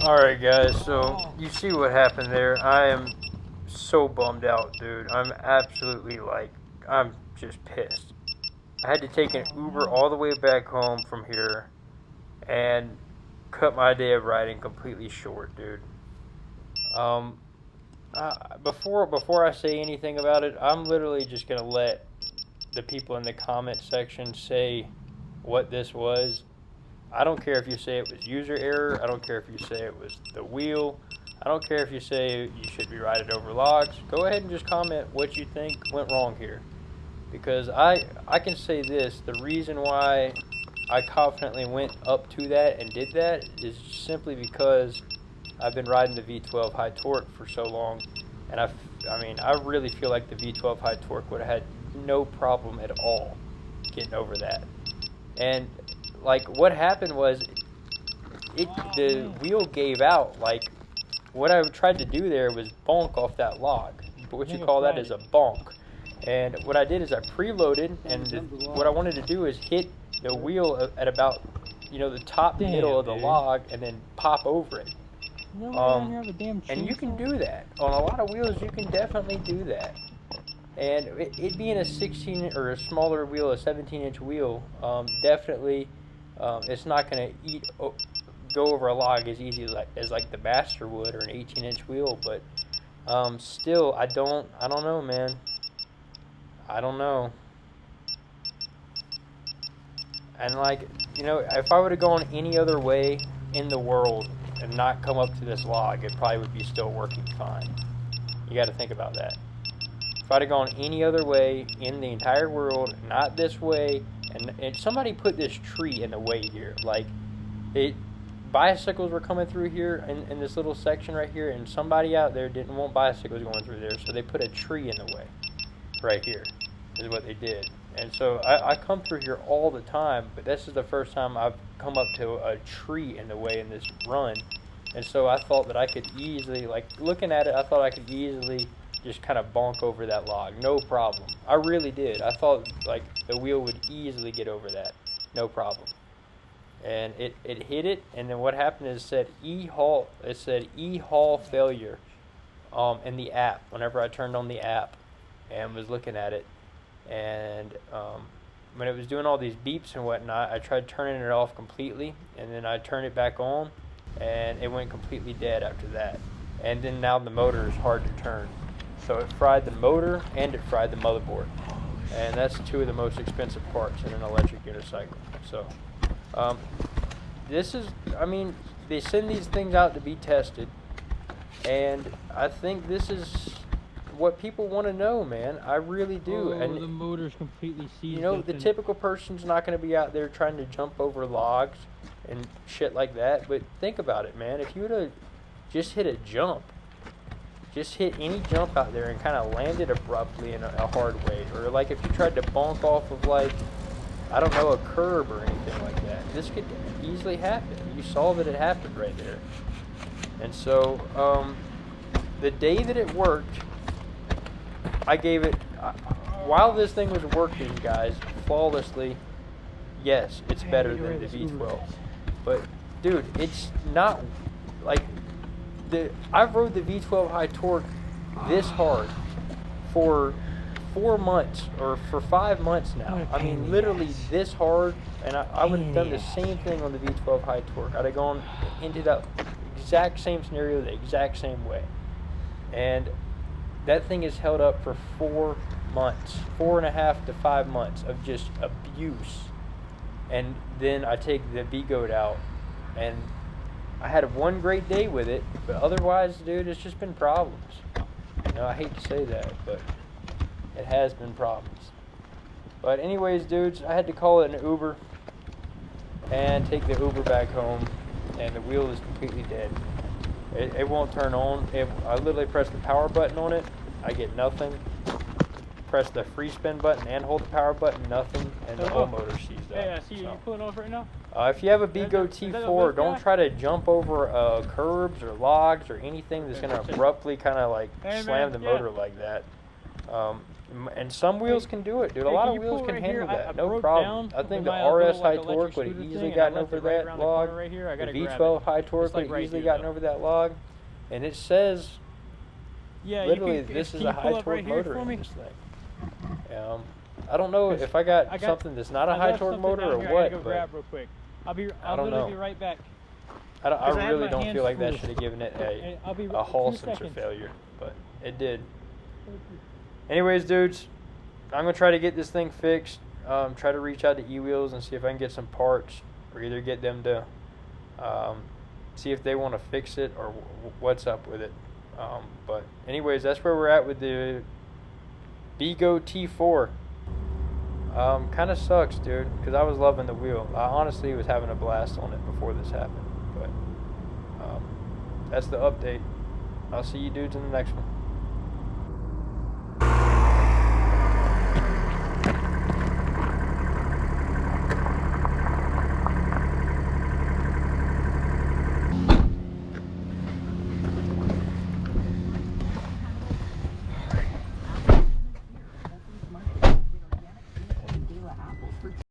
Alright guys, so you see what happened there. I am so bummed out, dude. I'm absolutely I'm just pissed. I had to take an Uber all the way back home from here and cut my day of riding completely short, dude. Um, before I say anything about it, I'm literally just gonna let the people in the comment section say what this was. I don't care if you say it was user error. I don't care if you say it was the wheel. I don't care if you say you should be riding over logs. Go ahead and just comment what you think went wrong here. Because I can say this, the reason why I confidently went up to that and did that is simply because I've been riding the V12 high torque for so long. And I really feel like the V12 high torque would have had no problem at all getting over that. And like what happened was the wheel gave out. Like what I tried to do there was bonk off that log. What you call that is a bonk. And what I did is I preloaded, and what I wanted to do is hit the wheel at about, the top middle of the log, and then pop over it. And you can do that on a lot of wheels. You can definitely do that. And it being a 16 or a smaller wheel, a 17-inch wheel, definitely, it's not going to go over a log as easy as like the Master would, or an 18-inch wheel. But still, I don't know, man. I don't know. And if I would have gone any other way in the world and not come up to this log, it probably would be still working fine. You got to think about that. If I'd have gone any other way in the entire world, not this way, and somebody put this tree in the way here, bicycles were coming through here in this little section right here, and somebody out there didn't want bicycles going through there, so they put a tree in the way. Right here is what they did. And so I come through here all the time, but this is the first time I've come up to a tree in the way in this run. And so I thought that I could easily, looking at it, I thought I could easily just kind of bonk over that log, no problem. I really did. I thought the wheel would easily get over that, no problem. And it hit it, and then what happened is it said E-haul failure in the app whenever I turned on the app and was looking at it. And when it was doing all these beeps and whatnot, I tried turning it off completely, and then I turned it back on, and it went completely dead after that. And then now the motor is hard to turn. So it fried the motor and it fried the motherboard. And that's two of the most expensive parts in an electric unicycle. So they send these things out to be tested, and I think this is what people want to know, man. I really do. Oh, and the motor's completely seized. The typical person's not going to be out there trying to jump over logs and shit like that. But think about it, man. If you would have just hit a jump, just hit any jump out there and kind of landed abruptly in a hard way, or if you tried to bonk off of a curb or anything like that, this could easily happen. You saw that it happened right there. And so the day that it worked, I gave it, while this thing was working, guys, flawlessly, yes, it's better than the V12. But, dude, it's not, I've rode the V12 high torque this hard for 4 months, or for 5 months now. I mean, literally this hard, and I would have done the same thing on the V12 high torque. I'd have gone into that exact same scenario the exact same way. And that thing is held up for 4 months, 4.5 to 5 months of just abuse. And then I take the Begode out, and I had one great day with it, but otherwise, dude, it's just been problems. I hate to say that, but it has been problems. But anyways, dudes, I had to call it an Uber and take the Uber back home, and the wheel is completely dead. It won't turn on. I literally press the power button on it, I get nothing. Press the free spin button and hold the power button, nothing, and the whole motor seized up. Hey, I see you pulling off right now. If you have a Begode T4, don't try to jump over curbs or logs or anything that's going to abruptly kind of slam the motor like that. And some wheels can do it, dude. A Hey, lot can of you wheels pull can right handle here? that, I no broke problem. down I think in the my RS little, high like, torque electric would have scooter easily thing, and I gotten left over it right that around the corner log. right here. I The gotta grab V12 it. high torque It's, like, would have right easily here, gotten though. over that log. And it says, Yeah, literally, you can, this can is you a pull high up torque right here motor for in me? this thing. I don't know 'Cause if I got something that's not a I high left torque something motor down or here. what, I gotta go but grab real quick. I I'll don't literally know. be right back. I 'Cause I have really my don't hands feel like that full. should have given it And I'll be a Hall 2 sensor seconds. failure, but it did. Anyways, dudes, I'm gonna try to get this thing fixed. Try to reach out to eWheels and see if I can get some parts, or either get them to see if they want to fix it or what's up with it. But anyways, that's where we're at with the Begode T4. Kind of sucks, dude, because I was loving the wheel. I honestly was having a blast on it before this happened. But that's the update. I'll see you dudes in the next one.